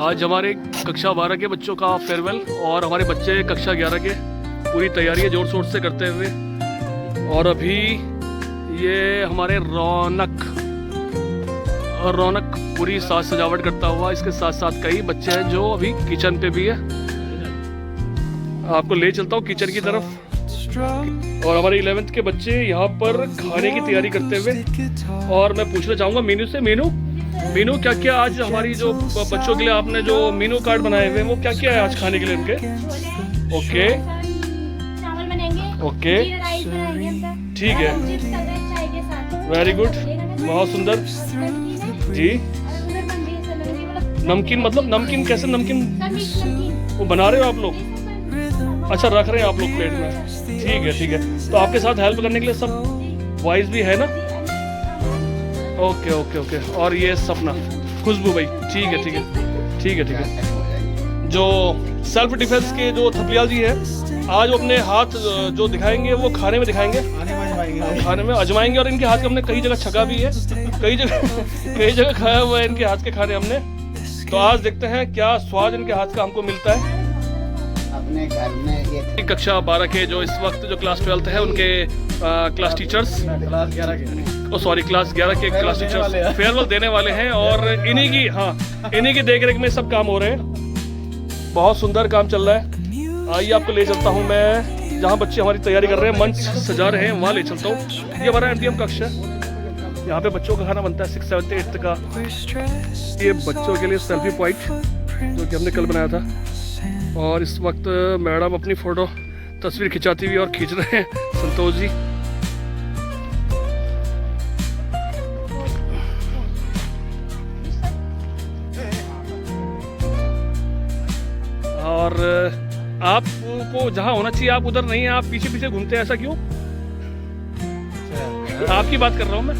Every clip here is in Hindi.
आज हमारे कक्षा 12 के बच्चों का फेयरवेल और हमारे बच्चे कक्षा 11 के पूरी तैयारी जोर शोर से करते हुए। और अभी ये हमारे रौनक पूरी साज सजावट करता हुआ, इसके साथ साथ कई बच्चे हैं जो अभी किचन पे भी है। आपको ले चलता हूँ किचन की तरफ। और हमारे 11th के बच्चे यहाँ पर खाने की तैयारी करते हुए। और मैं पूछना चाहूँगा मीनू से, मीनू क्या क्या आज हमारी जो बच्चों के लिए आपने जो मीनू कार्ड बनाए हुए हैं वो क्या क्या है आज खाने के लिए उनके? ओके चावल बनेंगे, ओके जीरा राइस बनाएंगे, ठीक है, चिप्स कर रहे हैं चाय के साथ। वेरी गुड, बहुत सुंदर जी। नमकीन मतलब नमकीन कैसे? नमकीन वो बना रहे हो आप लोग? अच्छा, रख रहे हैं आप लोग प्लेट में, ठीक है। तो आपके साथ हेल्प करने के लिए सब बॉयज भी है ना? ओके। और ये सपना, खुशबू भाई, ठीक है। जो सेल्फ डिफेंस के जो थपलियाल जी है, आज वो अपने हाथ जो दिखाएंगे वो खाने में दिखाएंगे, खाने में आजमाएंगे। और इनके हाथ के हमने कई जगह छका भी है, कई जगह खाया हुआ है इनके हाथ के खाने हमने। तो आज देखते हैं क्या स्वाद इनके हाथ का हमको मिलता है। अपने घर में कक्षा 12 के जो इस वक्त जो क्लास 12 है उनके क्लास टीचर्स, क्लास 11 के क्लास टीचर्स फेयरवेल देने वाले हैं। और इन्हीं की देख रेख में सब काम हो रहे हैं। बहुत सुंदर काम चल रहा है। आइए आपको ले चलता हूँ मैं जहाँ बच्चे हमारी तैयारी कर रहे हैं, मंच सजा रहे हैं, वहाँ ले चलता हूँ। ये हमारा MDM कक्ष है, यहाँ पे बच्चों का खाना बनता है 6th 7th 8th का। ये बच्चों के लिए सेल्फी पॉइंट जो कि हमने कल बनाया था। और इस वक्त मैडम अपनी फोटो तस्वीर खिंचाती हुई और खींच रहे हैं संतोष जी। और आपको जहाँ होना चाहिए आप उधर नहीं है, आप पीछे पीछे घूमते हैं, ऐसा क्यों? आपकी बात कर रहा हूँ मैं।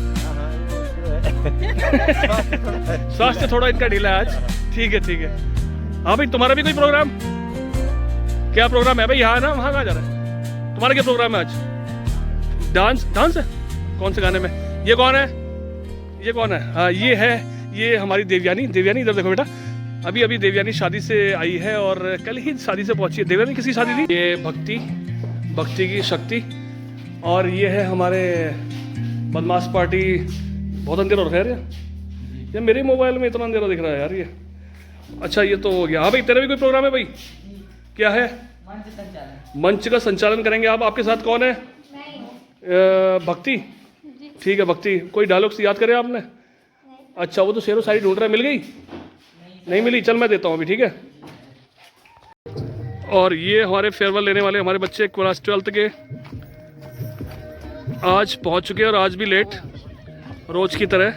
स्वास्थ्य थोड़ा इनका ढीला है आज, ठीक है। हाँ भाई, तुम्हारा भी कोई प्रोग्राम? क्या प्रोग्राम है भाई? यहाँ ना, वहाँ कहाँ जा रहा है? तुम्हारा क्या प्रोग्राम है आज? डांस है? कौन से गाने में? ये कौन है? हाँ, ये हमारी देवयानी। इधर देखो बेटा, अभी देवयानी शादी से आई है और कल ही शादी से पहुंची है। देवयानी किसकी शादी थी? ये भक्ति की शक्ति। और ये है हमारे बदमाश पार्टी। बहुत अंधेरा हो रहा है यार, मेरे मोबाइल में इतना अंधेरा दिख रहा है यार ये। अच्छा, ये तो हो गया। हाँ भाई, तेरा भी कोई प्रोग्राम है भाई? क्या है? मंच का संचालन करेंगे आप। आपके साथ कौन है? भक्ति, ठीक है। भक्ति, कोई डायलॉग्स याद करे आपने? अच्छा, वो तो शेरो शायरी ढूंढ रहा है, मिल गई? नहीं मिली, चल मैं देता हूँ अभी, ठीक है। और ये हमारे फेयरवेल लेने वाले हमारे बच्चे क्लास 12th के आज पहुँच चुके हैं और आज भी लेट, रोज की तरह।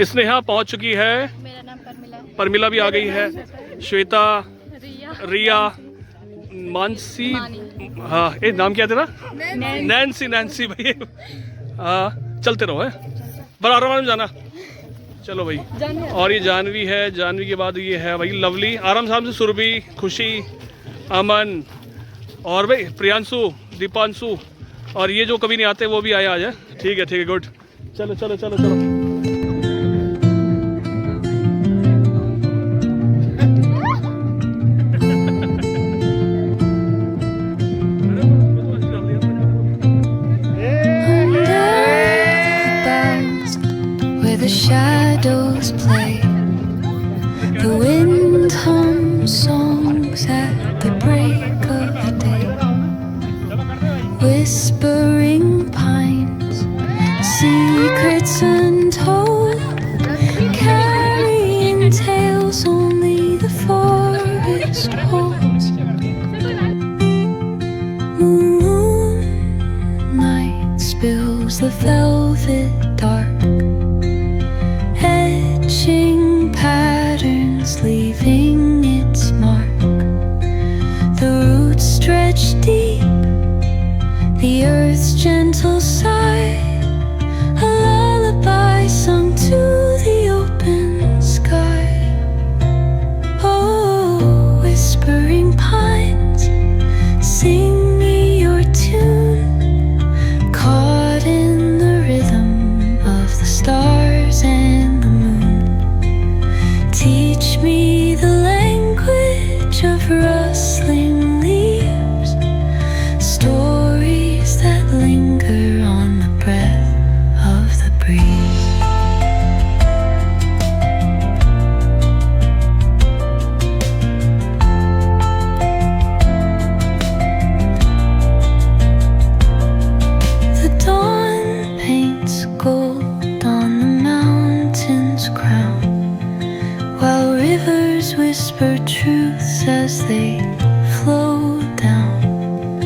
स्नेहा पहुँच चुकी है, मेरा नाम परमिला भी आ गई है, श्वेता, रिया, मानसी, हाँ, ये नाम क्या तेरा? नैन्सी भाई। हाँ, चलते रहो, है बड़ा आराम जाना। चलो भाई। और ये जानवी है, जानवी के बाद ये है भाई लवली, आराम से सुरभि, खुशी, अमन, और भाई प्रियांशु, दीपांशु, और ये जो कभी नहीं आते वो भी आए आज है। ठीक है, गुड। चलो। The shadows play, the wind hums songs at the break of day, whispering pines, secrets untold, carrying tales only the forest holds. Moonlight spills the velvet dark, patterns leaving its mark. The roots stretch deep, the earth's gentle sigh, a lullaby sung to the open sky. Oh, whispering pines, sing me your tune, caught in the rhythm Teach me the language of rustling leaves, stories that linger on the breath of the breeze. The dawn paints gold on the mountain's crown, while rivers whisper truths as they flow down.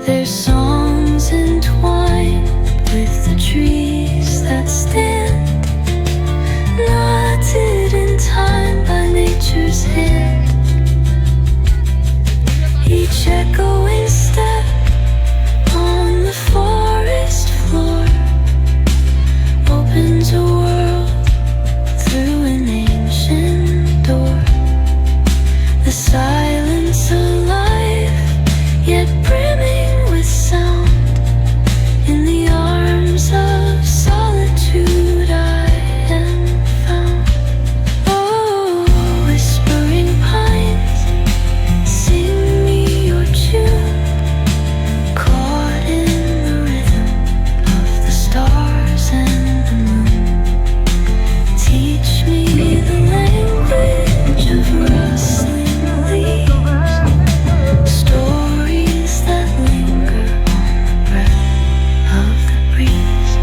Their songs entwined with the trees that stand, knotted in time by nature's hand. Each echoing step on the forest floor opens a world through an ancient door. The silence alive, yet brimming with sound. In the arms of solitude I am found. Oh, whispering pines, sing me your tune, caught in the rhythm of the stars and the moon. Teach me the language of rustling leaves, stories that linger on the breath of the breeze.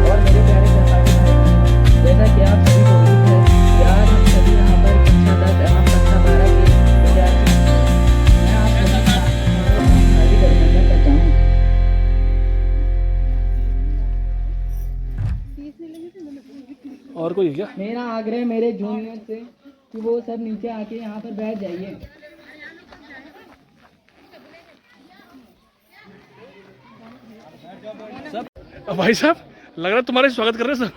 और मेरे प्यारे सहपाठी भाई, जैसा कि आप सभी को उम्मीद है कि आज हम सभी यहाँ पर कक्षा 10 एवं कक्षा 12 के विद्यार्थी हैं। मैं आप सभी का हार्दिक अभिनंदन करता हूँ। और कोई है क्या? मेरा आग्रह मेरे जूनियर से कि वो सब नीचे आके यहाँ पर बैठ जाइए। भाई साहब, लग रहा है तुम्हारे स्वागत कर रहे हैं सब।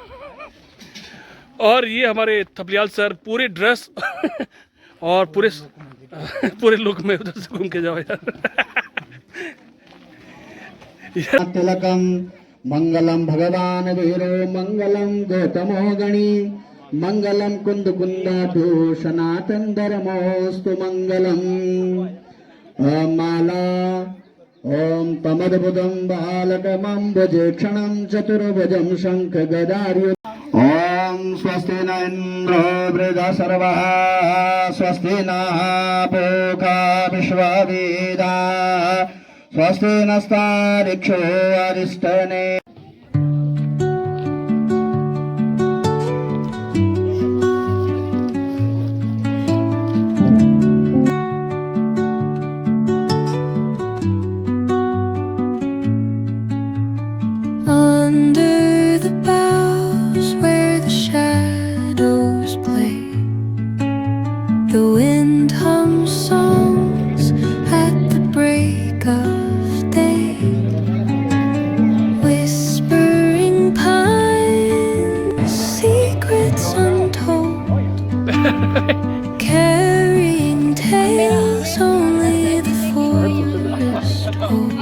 और ये हमारे थपलियाल सर पूरे ड्रेस और पूरे लुक में उधर से घूम के जाओ यार। तिलकम मंगलम भगवान वीरो मंगलम गौतमो गणी मंगलम कुंद कुंदाभूषणातन धर्मोस्तु मंगलम। ओम माला ओम तमद्भुतम बालकमं भुजेक्षणं चतुर्भुजं शंख गदार्य। ओम स्वस्ति न इंद्रो वृद्धसर्वः स्वस्ति नः पूषा विश्ववेदाः स्वस्ति नस्तारिक्षो अरिष्टने। Under the boughs where the shadows play, the wind hums songs at the break of day. Whispering pines, secrets untold, carrying tales only the forest holds.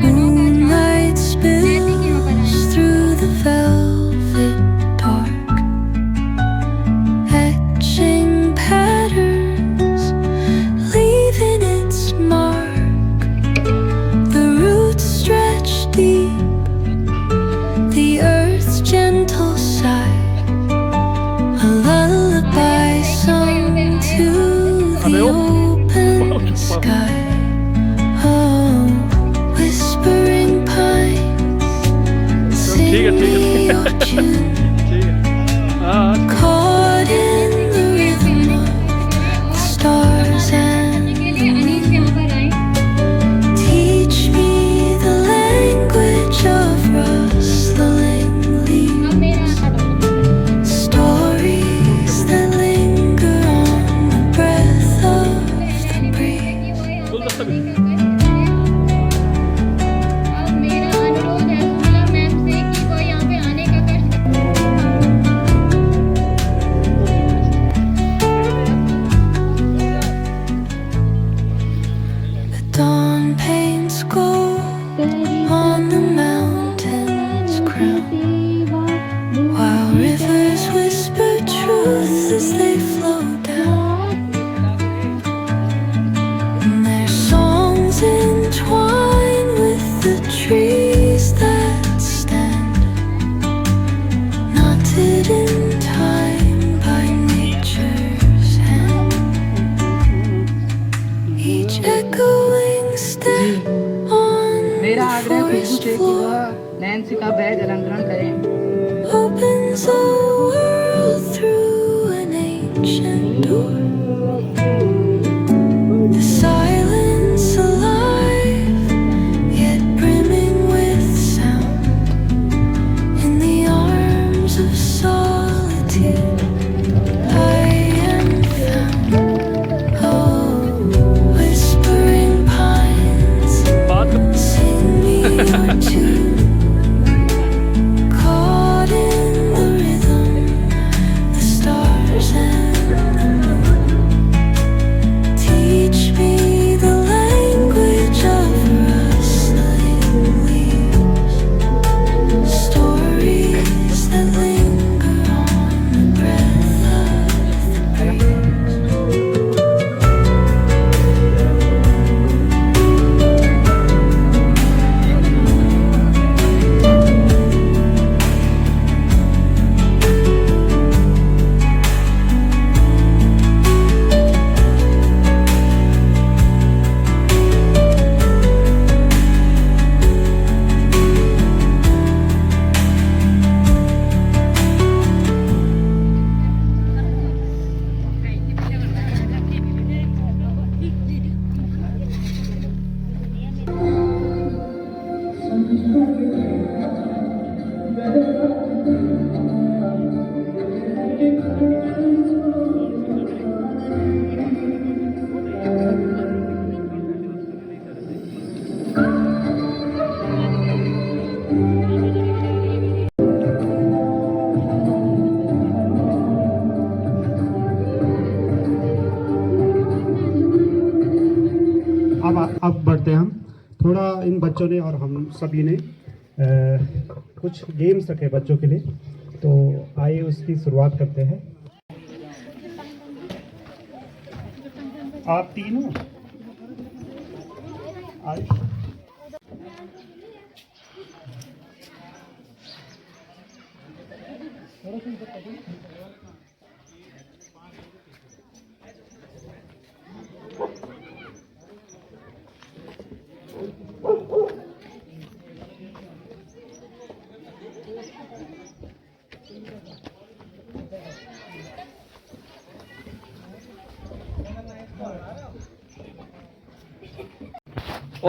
Moonlight spills through the velvet dark, etching patterns, leaving its mark. The roots stretch deep, the earth's gentle sigh, a lullaby sung to the truth as they flow down. And their songs entwine with the trees that stand, knotted in time by nature's hand. Each echoing step on मेरा the आग्रह खुशबू forest से कि floor वह नैन्सी का बैग अलंकरण करें। opens a world through an ancient door. The silence alive, yet brimming with sound. In the arms of solitude, I am found. Oh, whispering pines, बात sing me your tune. Caught in the rhythm, the stars and the moon teach me the language of rustling leaves, stories that linger on the breath of the breeze. अब बढ़ते हैं हम थोड़ा। इन बच्चों ने और हम सभी ने कुछ गेम्स रखे बच्चों के लिए, तो आइए उसकी शुरुआत करते हैं। आप तीनों आइए।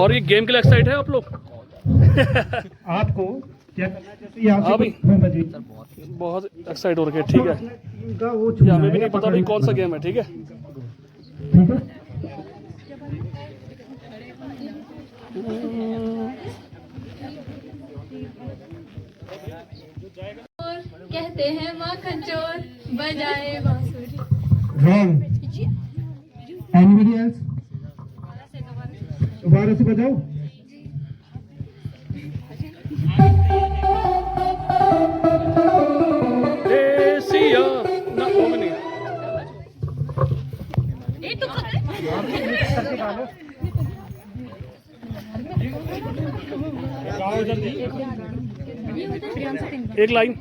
और ये गेम के लिए एक्साइट है आप लोग? आपको क्या करना है, जैसे यहाँ हाँ से भाई। मैं बजी बहुत एक्साइट हो रखे हैं, ठीक है। टीम का वो ये चुनना हमें भी है, नहीं पता भाई कौन सा गेम है, ठीक है। ठीक है। कहते हैं माखन चोर बजाए बांसुरी। रॉन्ग। Anybody else? दोबारा से बजाओ। देसिया ना वो भी नहीं। एक लाइन।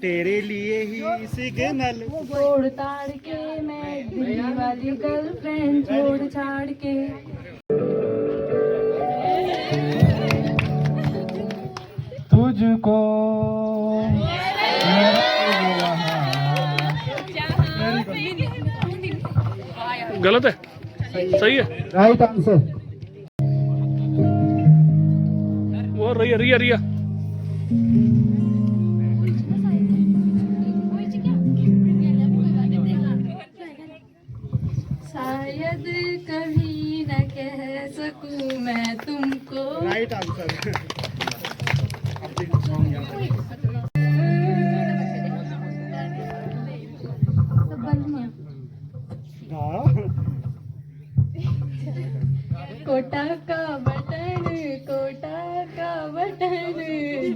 तेरे लिए ही सिग्नल छोड़ ताड़ के मैं दिल्ली वाली गर्लफ्रेंड छोड़ छाड़ के। तुझको गलत है, सही है। Right answer. वो रिया रिया रिया। शायद कभी न कह सकूं मैं तुमको। Right answer. कोटा का बटन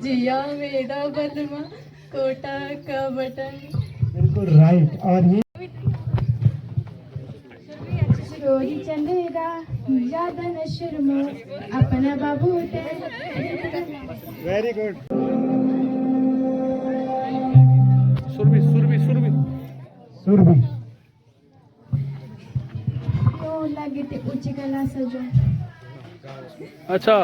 जिया मेरा बलमा कोटा का बटन। बिल्कुल राइट। और ये चोरी चंदेरा ज्यादा न शर्मो अपना बाबू वेरी गुड। सुरभि सुरभि सुरभि सुरभि। तो लगे थे उच्च कला सजो। अच्छा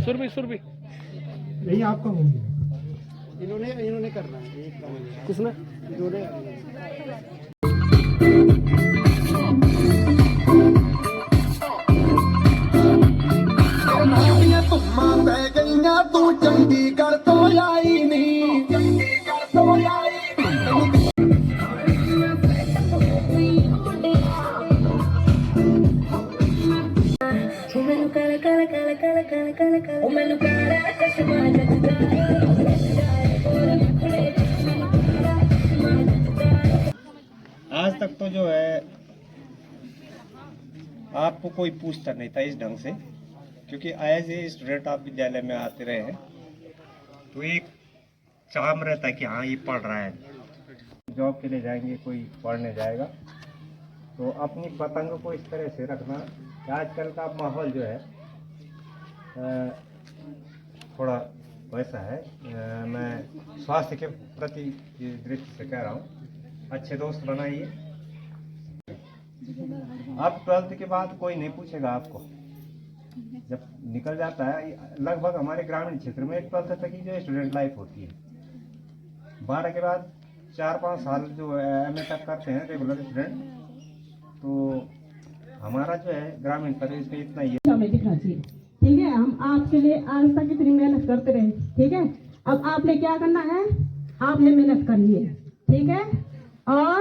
सुरभि सुरभि नहीं आपका हो गया। इन्होंने करना है एक काम। किसने? इन्होंने तू चंडीगढ़ तो आई नहीं। आज तक तो जो है आपको कोई पूछता नहीं था इस ढंग से, क्योंकि एज ए स्टूडेंट आप विद्यालय में आते रहे हैं तो एक चाम रहता है कि हाँ ये पढ़ रहा है। जॉब के लिए जाएंगे, कोई पढ़ने जाएगा, तो अपनी पतंग को इस तरह से रखना कि आजकल का माहौल जो है थोड़ा वैसा है। मैं स्वास्थ्य के प्रति दृष्टि से कह रहा हूँ, अच्छे दोस्त बनाइए। अब 12th के बाद कोई नहीं पूछेगा आपको, जब निकल जाता है। लगभग हमारे ग्रामीण क्षेत्र में 12th तक की जो स्टूडेंट लाइफ होती है, 12 के बाद 4-5 साल जो MA तक करते हैं रेगुलर स्टूडेंट। तो हमारा जो है ग्रामीण प्रदेश में इतना ही हमें दिखना चाहिए। ठीक है, हम आपके लिए आज तक इतनी मेहनत करते रहे। ठीक है, अब आपने क्या करना है, आपने मेहनत करनी है। ठीक है, और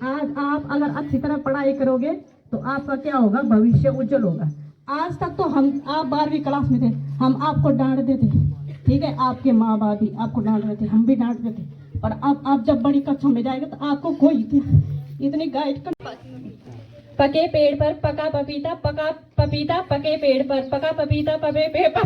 आज आप अगर अच्छी तरह पढ़ाई करोगे तो आपका क्या होगा, भविष्य उज्जवल होगा। आज तक तो आप 12वीं क्लास में थे, हम आपको डांटते थे। ठीक है, आपके माँ बाप भी आपको डांट रहे थे, हम भी डांटते थे। और अब आप जब बड़ी कक्षा में जाएगा तो आपको कोई इतनी गाइड कर। पके पेड़ पर पका पपीता, पका पपीता पके पेड़ पर, पका पपीता पके पेड़ पर।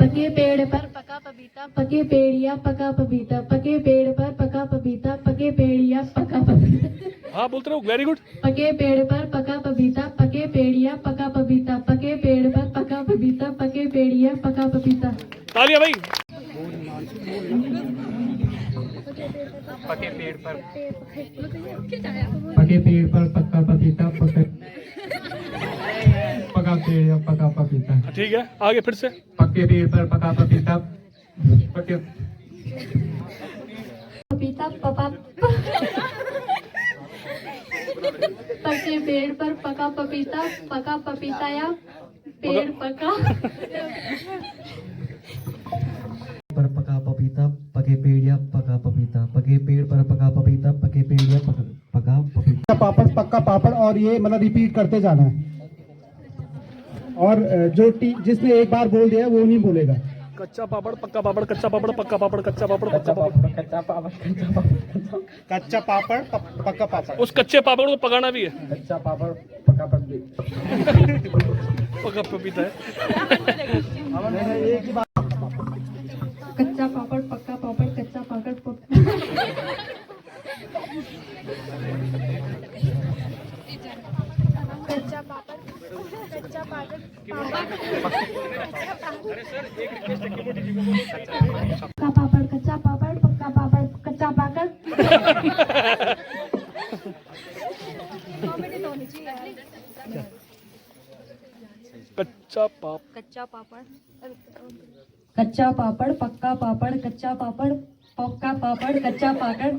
पके पेड़ पर पका पपीता, पके पेड़िया पका पपीता, पके पेड़ पर पका पपीता, पके पेड़िया पका पपीता। हाँ बोलते रहो, वेरी गुड। पके पेड़ पर पका पपीता, पके पेड़िया पका पपीता, पके पेड़ पर पका पपीता, पके पेड़िया पका पपीता। तालियां भाई। पके पेड़ पर पक्का पपीता, पका पेड़ पका पपीता। ठीक है, आगे फिर से। पक्के पेड़ पर पका पपीता, पके पपीता पपा। पके पेड़ पर पका पपीता, पका पपीता या पेड़ पका। पर पका पपीता, पके पेड़ या पका पपीता, पके पेड़ पर पका पपीता, पके पेड़ या पका पपीता। पापड़ पक्का पापड़, और ये मतलब रिपीट करते जाना है। और जो जिसने एक बार बोल दिया वो नहीं बोलेगा। कच्चा पापड़ पक्का पापड़, कच्चा पापड़ पक्का पापड़, कच्चा पापड़ पक्का पापड़, कच्चा पापड़ पक्का पापड़। उस कच्चे पापड़ को पकाना भी है। कच्चा पापड़ पक्का पक्का पपीता है। एक ही बात। कच्चा पापड़ पक्का पापड़, कच्चा पापड़ कच्चा पापड़, कच्चा पापड़, पक्का पापड़, कच्चा पापड़, पक्का पापड़, कच्चा पापड़। कच्चा पाप, कच्चा पापड़, कच्चा पापड़, पक्का पापड़, कच्चा पापड़, पक्का पापड़, कच्चा पापड़।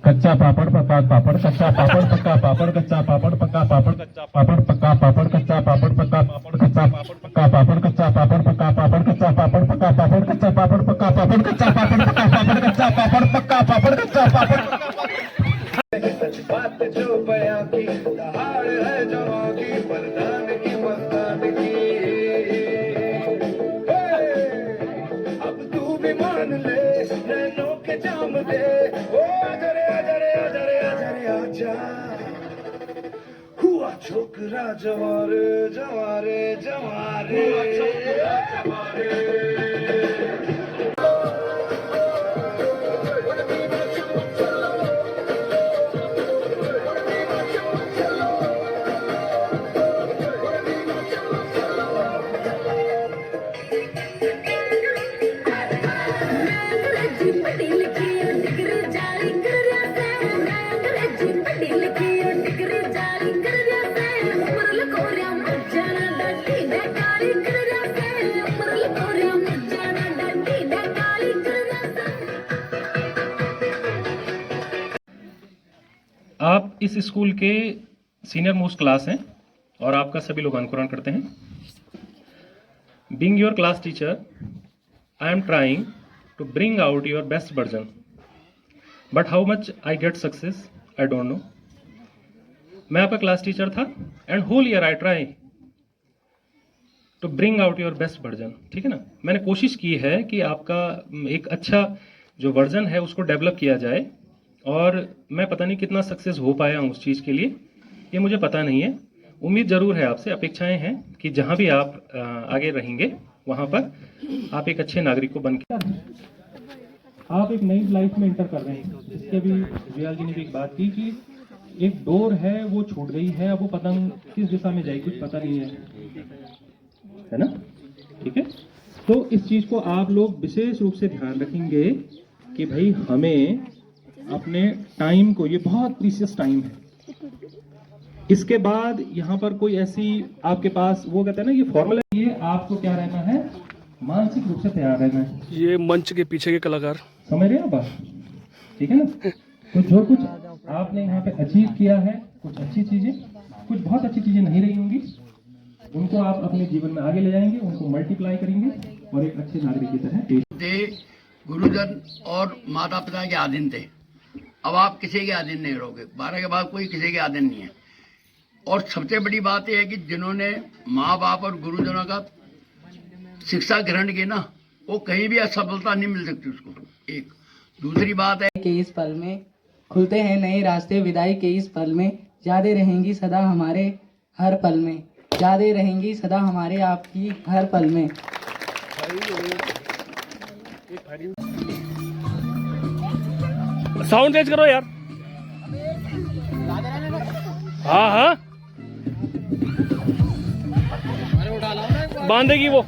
कच्चा पापड़ पक्का पापड़, कच्चा पापड़ पक्का पापड़, कच्चा पापड़ पक्का पापड़, कच्चा पापड़ पक्का पापड़, कच्चा पापड़ पक्का पापड़, कच्चा पापड़ पक्का पापड़, कच्चा पापड़ पक्का पापड़, कच्चा पापड़ पक्का पापड़, कच्चा पापड़ पक्का पापड़, कच्चा पापड़ पक्का पापड़, कच्चा कच्चा पापड़ पक्का पापड़ कच्चा पापड़ बात जो बयां की दहाड़ है जवां की बलिदान की बलिदान की अब तू भी मान ले नैनों के जाम दे ओ आजरे आजरे आजरे आजरे आजा हुआ छोकरा जवारे जवारे जवारे हुआ छोकरा जवारे आप इस स्कूल के सीनियर मोस्ट क्लास हैं और आपका सभी लोग अंकुरण करते हैं. Being your class teacher, I am trying to bring out your best version, but how much I get success I don't know. मैं आपका क्लास टीचर था and whole year I try to bring out your best version. ठीक है ना. मैंने कोशिश की है कि आपका एक अच्छा जो वर्जन है उसको डेवलप किया जाए, और मैं पता नहीं कितना सक्सेस हो पाया हूँ उस चीज़ के लिए, ये मुझे पता नहीं है. उम्मीद ज़रूर है आपसे, अपेक्षाएं हैं कि जहाँ भी आप आगे रहेंगे वहाँ पर आप एक अच्छे नागरिक को बन के आप एक नई लाइफ में इंटर कर रहे हैं. इसके अभी रियाल जी ने भी एक बात की कि एक डोर है वो छूट गई है, अब वो पतंग किस दिशा में जाएगी कुछ पता नहीं है ना. ठीक है. तो इस चीज़ को आप लोग विशेष रूप से ध्यान रखेंगे कि भाई हमें अपने टाइम को, ये बहुत प्रीशियस टाइम है. इसके बाद यहाँ पर कोई ऐसी आपके पास वो कहते हैं ना ये फॉर्मूला, ये आपको क्या रहना है, मानसिक रूप से तैयार रहना है. ये मंच के पीछे के कलाकार समझ रहे हैं आप. ठीक है ना. तो जो कुछ आपने यहाँ पे अचीव किया है, कुछ अच्छी चीजें, कुछ बहुत अच्छी चीजें नहीं रही होंगी, उनको आप अपने जीवन में आगे ले जाएंगे, उनको मल्टीप्लाई करेंगे और एक अच्छे नागरिक की तरह पेश. गुरुजन और माता पिता के अधीन थे, अब आप किसी के अधीन नहीं रहोगे. 12 के बाद कोई किसी के अधीन नहीं है. और सबसे बड़ी बात यह है कि जिन्होंने माँ बाप और गुरुजनों का शिक्षा ग्रहण की ना, वो कहीं भी असफलता नहीं मिल सकती उसको. एक दूसरी बात है कि इस पल में खुलते हैं नए रास्ते, विदाई के इस पल में यादें रहेंगी सदा हमारे हर पल में, यादें रहेंगी सदा हमारे आपकी हर पल में. साउंड तेज करो यार. हाँ हाँ बांधेगी वो.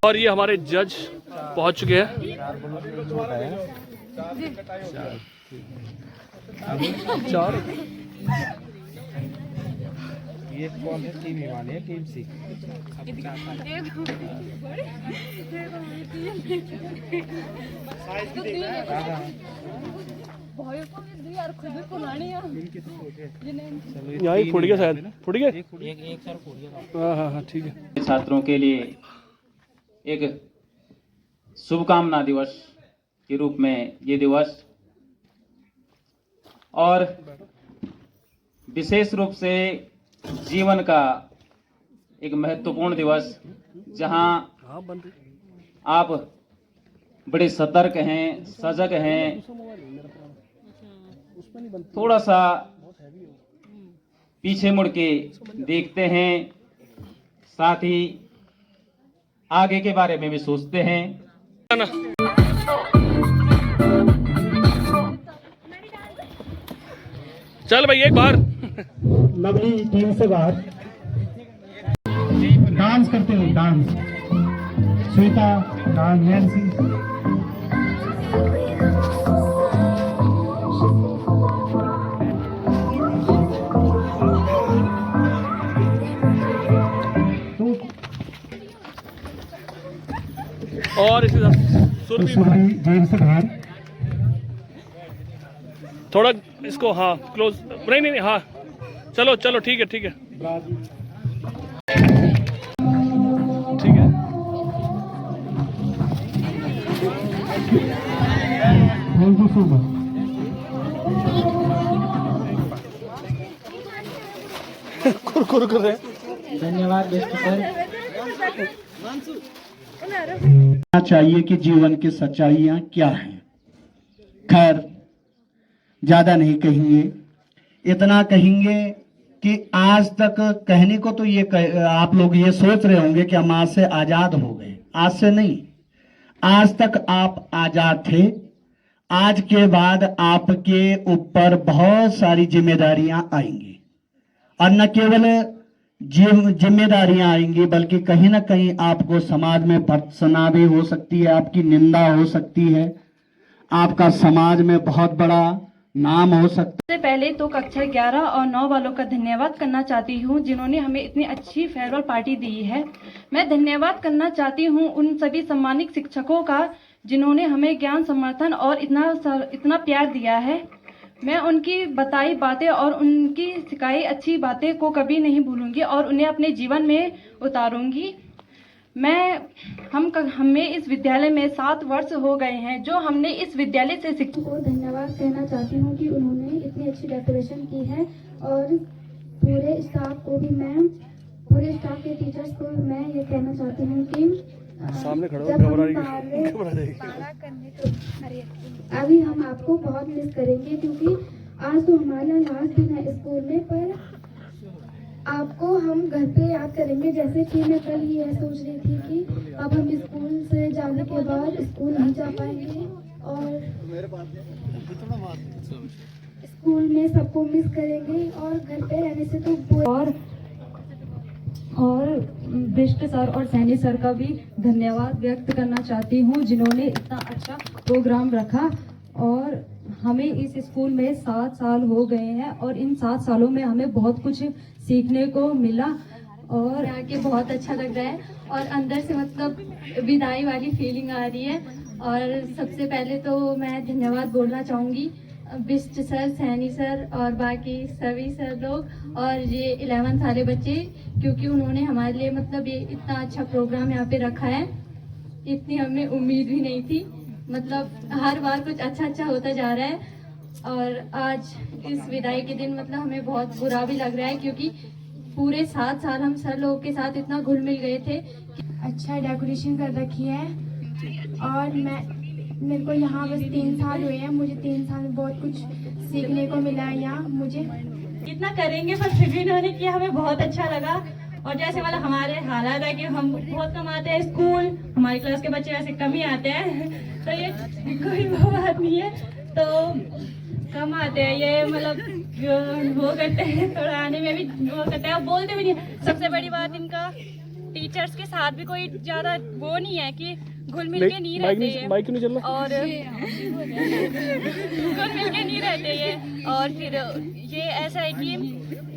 और ये हमारे जज पहुंच चुके हैं. चार ये कौन है? टीम ईमान है, टीम सी. यहाँ फुट गया शायद. फुट गया एक सर फुट गया. हाँ हाँ हाँ ठीक है. छात्रों के लिए एक शुभकामना दिवस के रूप में ये दिवस, और विशेष रूप से जीवन का एक महत्वपूर्ण दिवस, जहां आप बड़े सतर्क हैं, सजग हैं, थोड़ा सा पीछे मुड़ के देखते हैं, साथ ही आगे के बारे में भी सोचते हैं. चल भाई एक बार. लवली टीम से बाहर डांस करते हो. Dance Shweta, dance Nancy. और इसी तरह सुरभि जेल से बाहर. थोड़ा इसको हाँ क्लोज. नहीं नहीं हाँ चलो चलो ठीक है ठीक है ठीक है. Thank you so much. कुरकुर कर रहे हैं। धन्यवाद बेस्ट सर। चाहिए कि जीवन की सच्चाइयाँ क्या हैं। खैर ज्यादा नहीं कहेंगे, इतना कहेंगे कि आज तक कहने को तो आप लोग ये सोच रहे होंगे कि हम आज से आजाद हो गए। आज से नहीं, आज तक आप आजाद थे। आज के बाद आपके ऊपर बहुत सारी जिम्मेदारियां आएंगी, और न केवल जिम्मेदारियां आएंगी बल्कि कहीं ना कहीं आपको समाज में भर्त्सना भी हो सकती है, आपकी निंदा हो सकती है, आपका समाज में बहुत बड़ा नाम हो सकता है। सबसे पहले तो कक्षा 11 और 9 वालों का धन्यवाद करना चाहती हूँ जिन्होंने हमें इतनी अच्छी फेयरवेल पार्टी दी है। मैं धन्यवाद करना चाहती हूँ उन सभी सम्मानित शिक्षकों का जिन्होंने हमें ज्ञान समर्थन और इतना प्यार दिया है। मैं उनकी बताई बातें और उनकी सिखाई अच्छी बातें को कभी नहीं भूलूंगी और उन्हें अपने जीवन में उतारूंगी। हमें इस विद्यालय में 7 वर्ष हो गए हैं जो हमने इस विद्यालय से शिक्षा को धन्यवाद कहना चाहती हूँ कि उन्होंने इतनी अच्छी डेकोरेशन की है, और पूरे स्टाफ के टीचर्स को मैं ये कहना चाहती हूँ कि सामने खड़ा हो, जब हम घबरा जाएगी। अभी हम आपको बहुत मिस करेंगे क्योंकि आज तो हमारा लास्ट दिन है स्कूल में, पर आपको हम घर पे याद करेंगे। जैसे कि मैं कल ही यह सोच रही थी कि अब हम स्कूल से जाने के बाद स्कूल नहीं जा पाएंगे और स्कूल में सबको मिस करेंगे, और घर पे रहने से तो और बिष्ट सर और सैनी सर का भी धन्यवाद व्यक्त करना चाहती हूँ जिन्होंने इतना अच्छा प्रोग्राम रखा। और हमें इस स्कूल में 7 साल हो गए हैं और इन 7 सालों में हमें बहुत कुछ सीखने को मिला और आके बहुत अच्छा लग रहा है और अंदर से मतलब विदाई वाली फीलिंग आ रही है। और सबसे पहले तो मैं धन्यवाद बोलना चाहूँगी बिष्ट सर, सैनी सर और बाकी सभी सर लोग और ये 11th वाले बच्चे, क्योंकि उन्होंने हमारे लिए मतलब ये इतना अच्छा प्रोग्राम यहाँ पे रखा है। इतनी हमें उम्मीद भी नहीं थी, मतलब हर बार कुछ अच्छा होता जा रहा है। और आज इस विदाई के दिन मतलब हमें बहुत बुरा भी लग रहा है क्योंकि पूरे 7 साल हम सर लोगों के साथ इतना घुल मिल गए थे। अच्छा डेकोरेशन कर रखी है और मेरे को यहाँ बस 3 साल हुए हैं, मुझे 3 साल में बहुत कुछ सीखने को मिला है। यहाँ मुझे इतना करेंगे पर फिर भी इन्होंने किया, हमें बहुत अच्छा लगा। और जैसे मतलब हमारे हालात है कि हम बहुत कम आते हैं स्कूल, हमारी क्लास के बच्चे वैसे कम ही आते हैं तो ये कोई वो बात नहीं है, तो कम आते हैं ये मतलब वो करते हैं, थोड़ा आने में भी वो करते हैं, बोलते भी नहीं। सबसे बड़ी बात इनका टीचर्स के साथ भी कोई ज्यादा वो नहीं है कि घुल मिल के नहीं रहते ये और घुल मिल के नहीं रहते ये। और फिर ये ऐसा है कि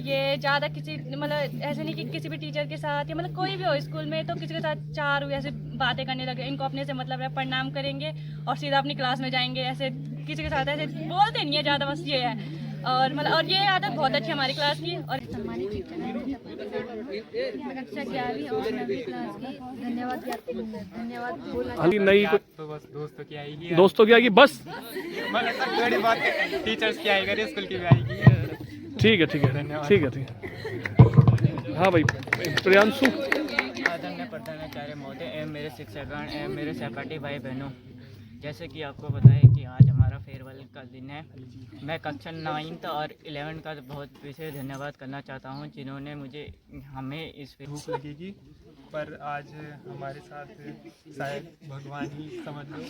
ये ज़्यादा किसी मतलब ऐसे नहीं कि किसी भी टीचर के साथ या मतलब कोई भी हो स्कूल में तो किसी के साथ 4 ऐसे बातें करने लगे। इनको अपने से मतलब है, प्रणाम करेंगे और सीधा अपनी क्लास में जाएंगे, ऐसे किसी के साथ ऐसे बोलते नहीं है ज़्यादा, बस ये है। और मतलब और ये आदत बहुत अच्छी है हमारी क्लास की। और सम्मानित कक्षा 11वीं और 9वीं क्लास की धन्यवाद बोलना नई तो बस दोस्तों की आएगी बस बड़ी बात टीचर्स की आएगी, स्कूल की भी आएगी। ठीक है। हाँ भाई प्रियांशु। आदरणीय प्रधानाचार्य महोदय एवं मेरे शिक्षकगण एवं मेरे सहपाठी भाई बहनों, जैसे कि आपको बताया कि आज हमारा फेयरवेल का दिन है। मैं कक्षा 9th और 11th का बहुत विशेष धन्यवाद करना चाहता हूं जिन्होंने हमें इस भूख लगेगी पर आज हमारे साथ शायद भगवान ही समझ लो,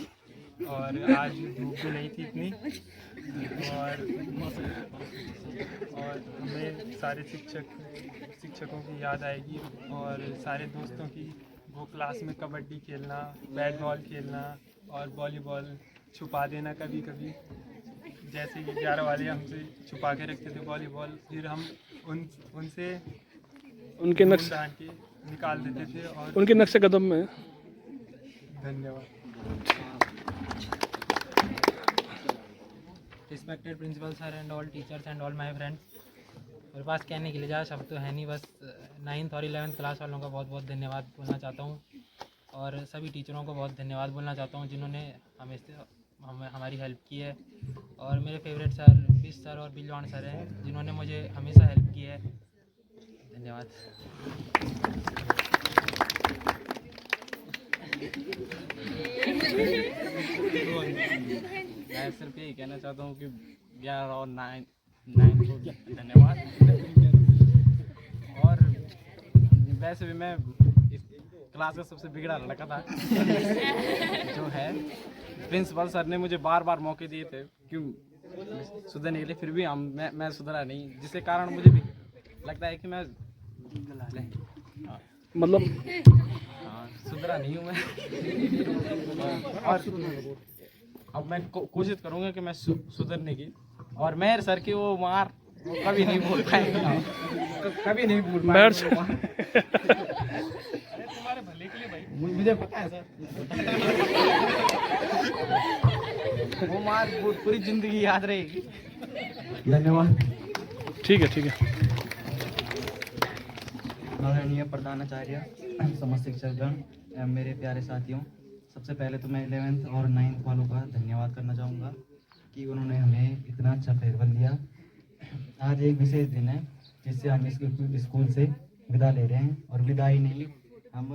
और आज भूख भी नहीं थी इतनी। और हमें सारे शिक्षकों की याद आएगी और सारे दोस्तों की, वो क्लास में कबड्डी खेलना, बैट बॉल खेलना और वॉलीबॉल छुपा देना कभी कभी, जैसे कि 11 वाले हमसे छुपा के रखते थे वॉलीबॉल, फिर हम उनसे उनके नक्शे के निकाल देते थे और उनके नक्शे कदम में। धन्यवाद। Respected principal sir and all teachers and all my friends, मेरे पास कहने के लिए ज़्यादा शब्द तो है नहीं, बस 9th और 11th क्लास वालों का बहुत बहुत धन्यवाद बोलना चाहता हूँ। और सभी टीचरों को बहुत धन्यवाद बोलना चाहता हूँ जिन्होंने हमारी हेल्प की है। और मेरे फेवरेट सर पिस सर और बिलवान सर हैं जिन्होंने मुझे हमेशा हेल्प की है। धन्यवाद। मैं सिर्फ यही कहना चाहता हूँ कि 11 और 9 को धन्यवाद। और वैसे भी मैं इस क्लास का सबसे बिगड़ा लड़का था जो है। प्रिंसिपल सर ने मुझे बार बार मौके दिए थे क्यों सुधरने के लिए, फिर भी मैं सुधरा नहीं, जिसके कारण मुझे भी लगता है कि मैं मतलब सुधरा नहीं हूँ मैं। और अब मैं कोशिश करूँगा कि मैं सुधरने की। और मेहर सर की वो मार वो कभी नहीं भूल पाएंगे, कभी नहीं भूल पाएंगे। तुम्हारे भले के लिए भाई, मुझे पता है सर। वो मार पूरी जिंदगी याद रहेगी। धन्यवाद। ठीक है ठीक है। आदरणीय प्रधानाचार्य, समस्त शिक्षकगण एवं मेरे प्यारे साथियों, सबसे पहले तो मैं 11th और 9th वालों का धन्यवाद करना चाहूँगा कि उन्होंने हमें इतना अच्छा फेयरवेल दिया। आज एक विशेष दिन है जिससे हम इस स्कूल से विदा ले रहे हैं, और विदा ही नहीं, हम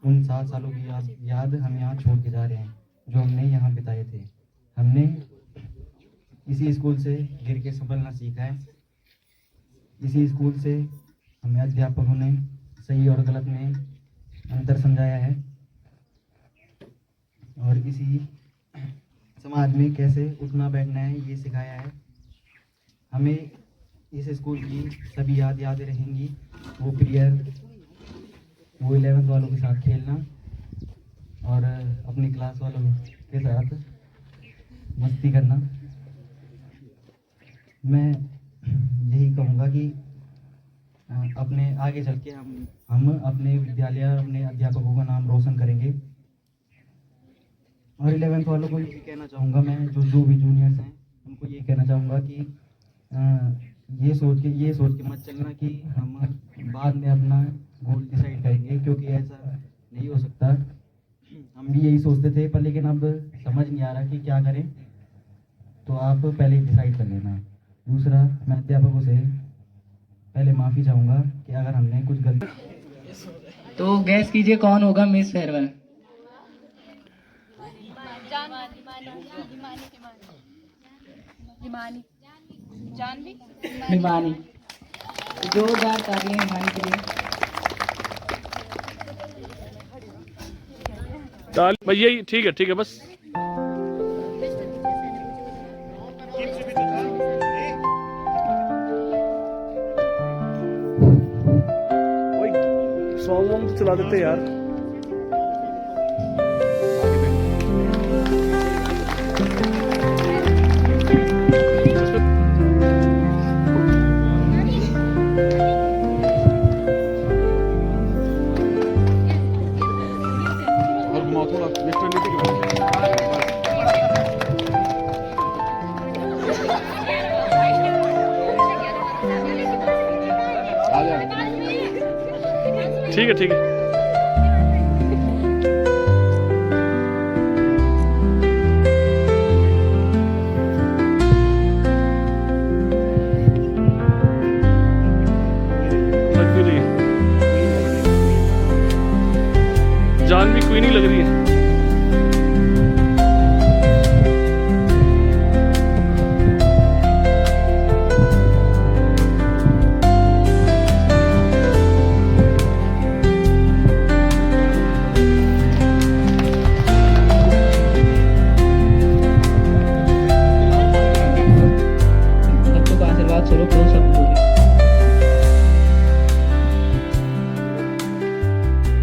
उन 7 सालों की याद हम यहाँ छोड़ के जा रहे हैं जो हमने यहाँ बिताए थे। हमने इसी स्कूल से गिर के संभलना सीखा है। इसी स्कूल से हमें अध्यापकों ने सही और गलत में अंतर समझाया है, और इसी समाज में कैसे उठना बैठना है ये सिखाया है। हमें इस स्कूल की सभी यादें रहेंगी। वो प्रेयर, वो 11th वालों के साथ खेलना और अपनी क्लास वालों के साथ मस्ती करना। मैं यही कहूँगा कि अपने आगे चल के हम अपने विद्यालय और अपने अध्यापकों का नाम रोशन करेंगे। और 11th वालों को ये कहना चाहूँगा मैं, जो भी जूनियर्स हैं उनको ये कहना चाहूँगा कि ये सोच के मत चलना कि हम बाद में अपना गोल डिसाइड करेंगे, क्योंकि ऐसा नहीं हो सकता। हम भी यही सोचते थे, पर लेकिन अब समझ नहीं आ रहा कि क्या करें, तो आप पहले डिसाइड कर लेना। दूसरा, मैं अध्यापकों से पहले माफ़ी चाहूँगा कि अगर हमने कुछ गलती। तो गैस कीजिए कौन होगा मिस फेयरवेल। हिमानी। जोरदार तालियां हिमानी के लिए। भैया ठीक है बस। सॉन्ग वॉन्ग तो चला देते यार। ठीक है। जान भी क्वीन ही लग रही है।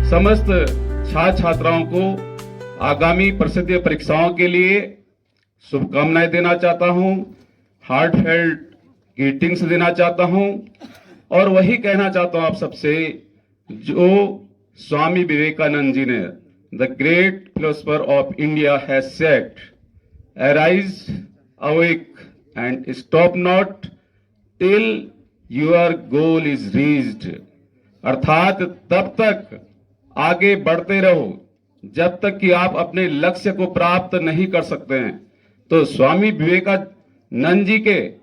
समस्त छात्र छात्राओं को आगामी प्रसिद्ध परीक्षाओं के लिए शुभकामनाएं देना चाहता हूं, हार्टफेल्ट ग्रीटिंग्स देना चाहता हूं, और वही कहना चाहता हूं आप सबसे जो स्वामी विवेकानंद जी ने, the great philosopher of India has said, arise awake and stop not till your goal is reached. अर्थात तब तक आगे बढ़ते रहो जब तक कि आप अपने लक्ष्य को प्राप्त नहीं कर सकते हैं। तो स्वामी विवेकानंद जी के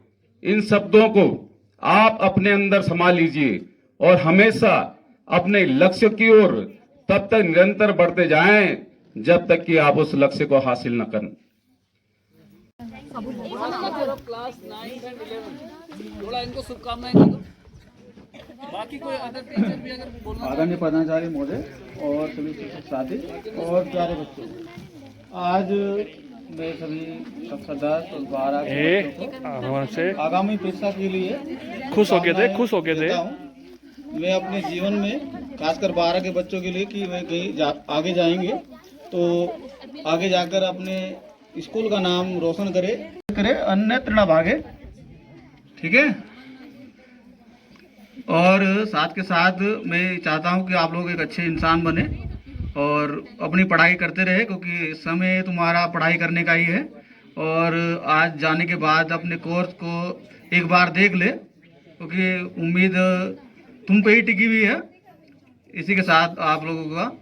इन शब्दों को आप अपने अंदर समा लीजिए और हमेशा अपने लक्ष्य की ओर तब तक निरंतर बढ़ते जाएं जब तक कि आप उस लक्ष्य को हासिल न करें। क्लास 9 एंड 11 थोड़ा इनको शुभकामनाएं दे दो। बाकी कोई अदर टीचर भी अगर बोलना आदरणीय प्रधानाचार्य महोदय और सभी शिक्षक साथी और प्यारे बच्चों, आज मैं सभी कक्षा 10 और 12 के बच्चों को आगामी परीक्षा के लिए खुश हो गए थे वे अपने जीवन में खासकर 12 के बच्चों के लिए कि वे कहीं आगे जाएंगे तो आगे जाकर अपने स्कूल का नाम रोशन करे अन्यत्र न भागे। ठीक है। और साथ के साथ मैं चाहता हूं कि आप लोग एक अच्छे इंसान बने और अपनी पढ़ाई करते रहे, क्योंकि समय तुम्हारा पढ़ाई करने का ही है। और आज जाने के बाद अपने कोर्स को एक बार देख ले, क्योंकि उम्मीद तुम पे ही टिकी हुई है। इसी के साथ आप लोगों का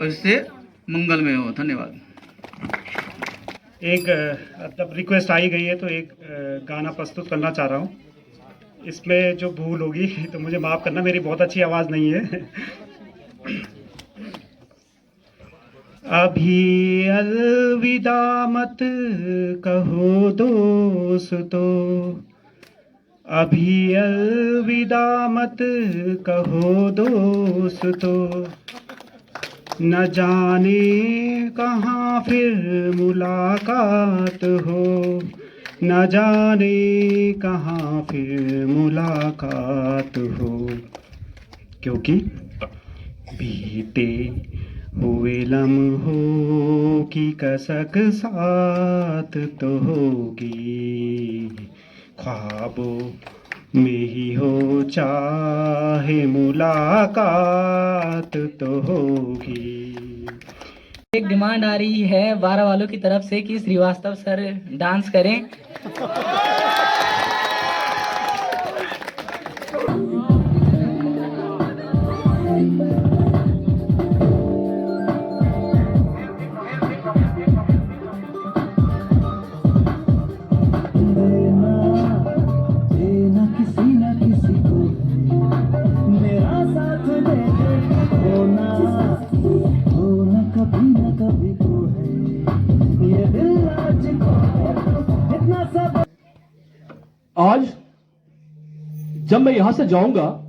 इससे मंगलमय हो। धन्यवाद। एक अब रिक्वेस्ट आई गई है तो एक गाना प्रस्तुत करना चाह रहा हूँ। इसमें जो भूल होगी तो मुझे माफ़ करना, मेरी बहुत अच्छी आवाज़ नहीं है। अभी अलविदा मत कहो दोस्तों, अभी अलविदा मत कहो दोस्तों, न जाने कहाँ फिर मुलाकात हो, न जाने कहाँ फिर मुलाकात हो, क्योंकि बीते हुए लम्हों की कसक साथ तो होगी, ख्वाबों में ही हो चाहे मुलाकात तो होगी। एक डिमांड आ रही है 12 वालों की तरफ से कि श्रीवास्तव सर डांस करें। आज जब मैं यहां से जाऊंगा,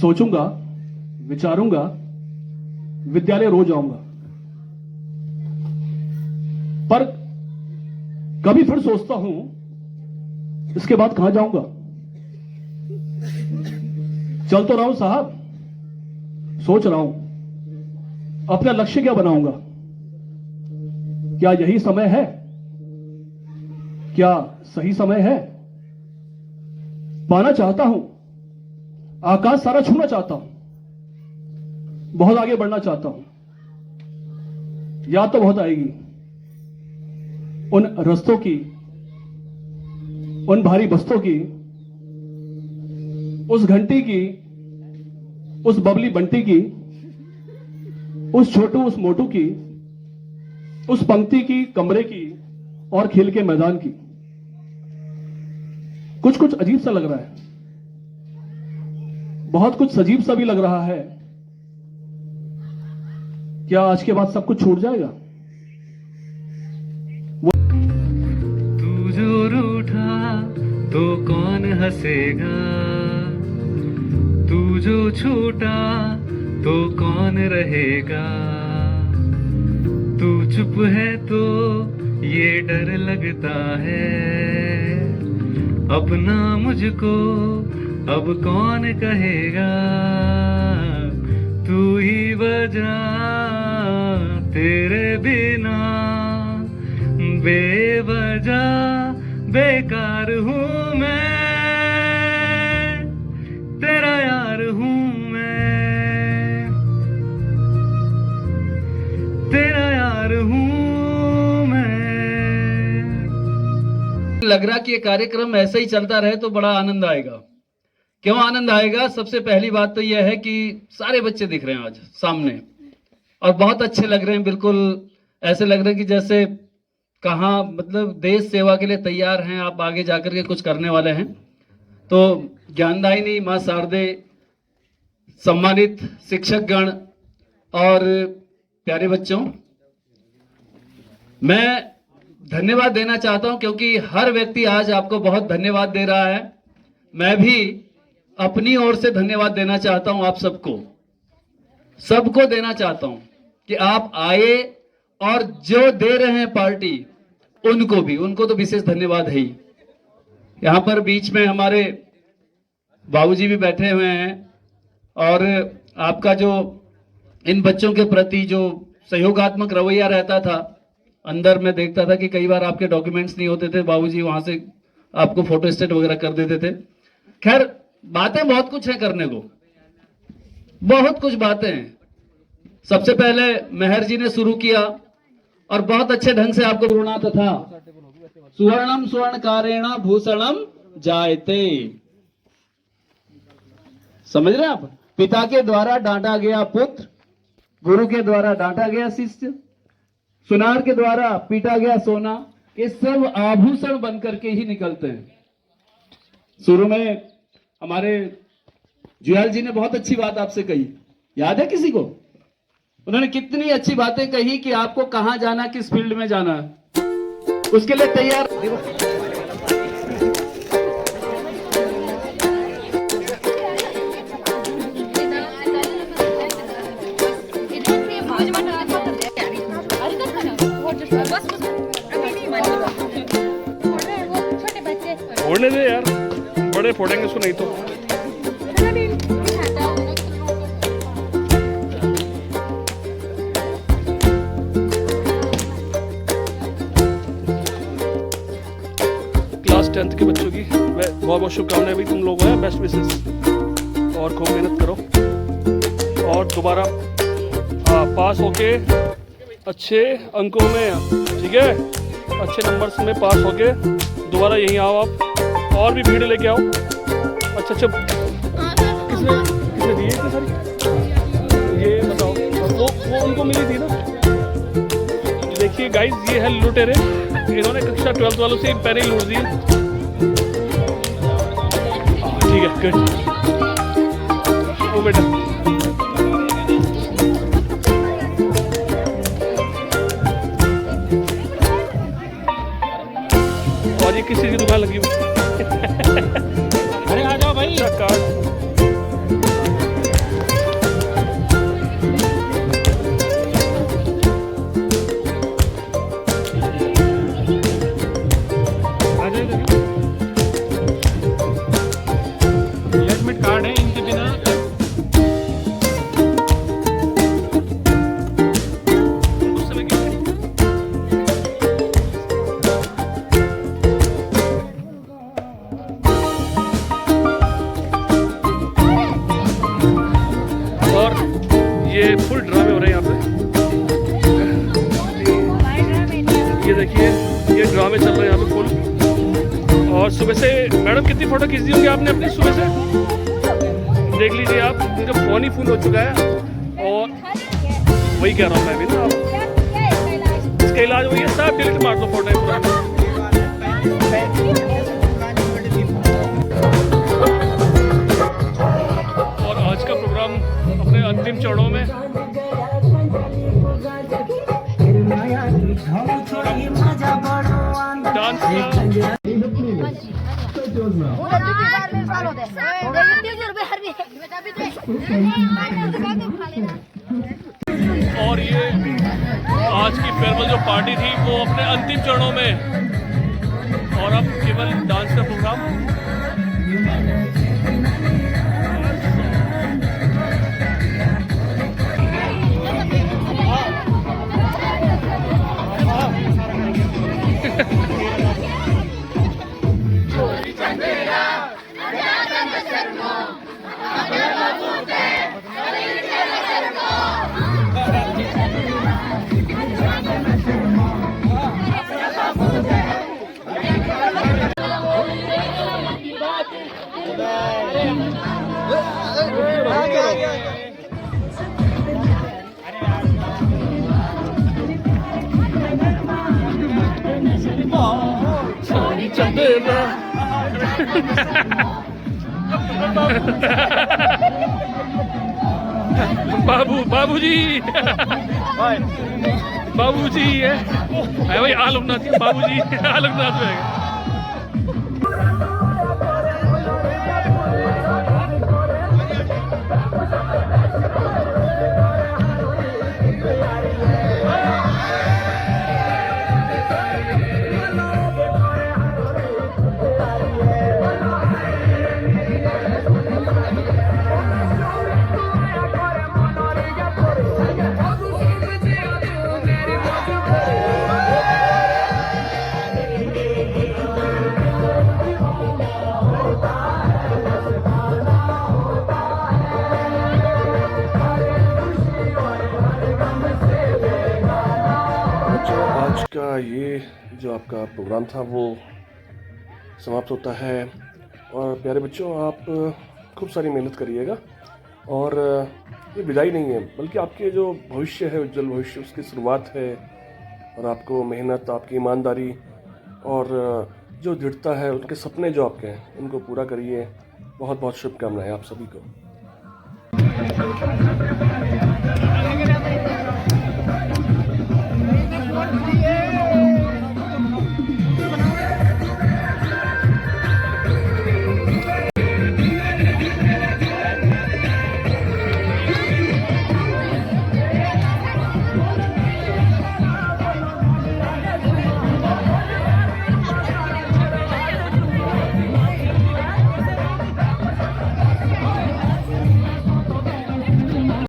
सोचूंगा, विचारूंगा, विद्यालय रोज आऊंगा, पर कभी फिर सोचता हूं इसके बाद कहां जाऊंगा। चल तो रहा हूं साहब, सोच रहा हूं अपना लक्ष्य क्या बनाऊंगा। क्या यही समय है? क्या सही समय है? पाना चाहता हूं, आकाश सारा छूना चाहता हूं, बहुत आगे बढ़ना चाहता हूं। याद तो बहुत आएगी उन रस्तों की, उन भारी बस्तों की, उस घंटी की, उस बबली बंटी की, उस छोटू उस मोटू की, उस पंक्ति की, कमरे की और खेल के मैदान की। कुछ कुछ अजीब सा लग रहा है, बहुत कुछ सजीव सा भी लग रहा है। क्या आज के बाद सब कुछ छूट जाएगा? तू जो रूठा तो कौन हंसेगा, तू जो छूटा तो कौन रहेगा, तू चुप है तो ये डर लगता है, अपना मुझको अब कौन कहेगा, तू ही वजह तेरे बिना बेवजह बेकार हूँ मैं, तेरा यार हूँ मैं, तेरा यार हूँ मैं। लग रहा कि ये कार्यक्रम ऐसे ही चलता रहे तो बड़ा आनंद आएगा। क्यों आनंद आएगा? सबसे पहली बात तो यह है कि सारे बच्चे दिख रहे हैं आज सामने, और बहुत अच्छे लग रहे हैं, बिल्कुल ऐसे लग रहे हैं कि जैसे कहाँ मतलब देश सेवा के लिए तैयार हैं, आप आगे जाकर के कुछ करने वाले हैं। तो ज्ञानदायिनी माँ शारदे, सम्मानित शिक्षकगण और प्यारे बच्चों, मैं धन्यवाद देना चाहता हूं क्योंकि हर व्यक्ति आज आपको बहुत धन्यवाद दे रहा है। मैं भी अपनी ओर से धन्यवाद देना चाहता हूं, आप सबको देना चाहता हूं कि आप आए और जो दे रहे हैं पार्टी उनको तो विशेष धन्यवाद है ही। यहाँ पर बीच में हमारे बाबूजी भी बैठे हुए हैं और आपका जो इन बच्चों के प्रति जो सहयोगात्मक रवैया रहता था, अंदर मैं देखता था कि कई बार आपके डॉक्यूमेंट्स नहीं होते थे, बाबूजी वहां से आपको फोटो स्टेट वगैरह कर देते थे। खैर बातें बहुत कुछ है करने को, बहुत कुछ बातें हैं। सबसे पहले मेहर जी ने शुरू किया और बहुत अच्छे ढंग से आपको गुरुणा तथा सुवर्णम स्वर्णकारेण भूषणम जायते, समझ रहे हैं आप। पिता के द्वारा डांटा गया पुत्र, गुरु के द्वारा डांटा गया शिष्य, सुनार के द्वारा पीटा गया सोना, ये सब आभूषण बनकर के ही निकलते हैं। शुरू में हमारे जुयाल जी ने बहुत अच्छी बात आपसे कही, याद है किसी को? उन्होंने कितनी अच्छी बातें कही कि आपको कहां जाना, किस फील्ड में जाना है, उसके लिए तैयार। फोड़ने दे यार, बड़े फोड़ेंगे उसको नहीं तो। क्लास 10th के बच्चों की बहुत बहुत शुभकामनाएं भी, तुम लोगों हैं, बेस्ट विशेस और खूब मेहनत करो और दोबारा पास होके अच्छे अंकों में, ठीक है, अच्छे नंबर्स में पास होके दोबारा यहीं आओ आप, और भी भीड़ लेके आओ। अच्छा किसने दिए इतने सारी, ये बताओ। वो उनको मिली थी ना। देखिए गाइस, ये है लुटेरे, इन्होंने कक्षा 12th वालों से पहले ही लूट दिए। ठीक है, गुड। ओ बेटा, और ये किसी की दुकान लगी हुई। अरे आ जाओ भाई। एडमिट कार्ड है इनके बिना। ये फुल ड्रामे हो रहे हैं यहाँ पे, ये देखिए, ये ड्रामे चल रहे हैं यहाँ पे फुल। और सुबह से मैडम कितनी फोटो खींच दी होंगी आपने अपनी सुबह से, देख लीजिए आप, उनका फोन ही फुल हो चुका है। और वही कह रहा हूँ मैं भी ना, आप इसका इलाज वही है, सब डिलीट मार दो फोटो पुराने। और आज का प्रोग्राम अपने अंतिम चरणों में, डांस और ये आज की फेयरवेल जो पार्टी थी वो अपने अंतिम चरणों में, और अब केवल डांस का प्रोग्राम। चपेरा बाबूजी बाबूजी है भाई आलमनाथ बाबूजी आलमनाथ में आज का ये जो आपका प्रोग्राम था वो समाप्त होता है। और प्यारे बच्चों, आप खूब सारी मेहनत करिएगा और ये विदाई नहीं है बल्कि आपके जो भविष्य है, उज्जवल भविष्य, उसकी शुरुआत है। और आपको मेहनत, आपकी ईमानदारी और जो दृढ़ता है, उनके सपने जो आपके हैं उनको पूरा करिए। बहुत बहुत शुभकामनाएं आप सभी को।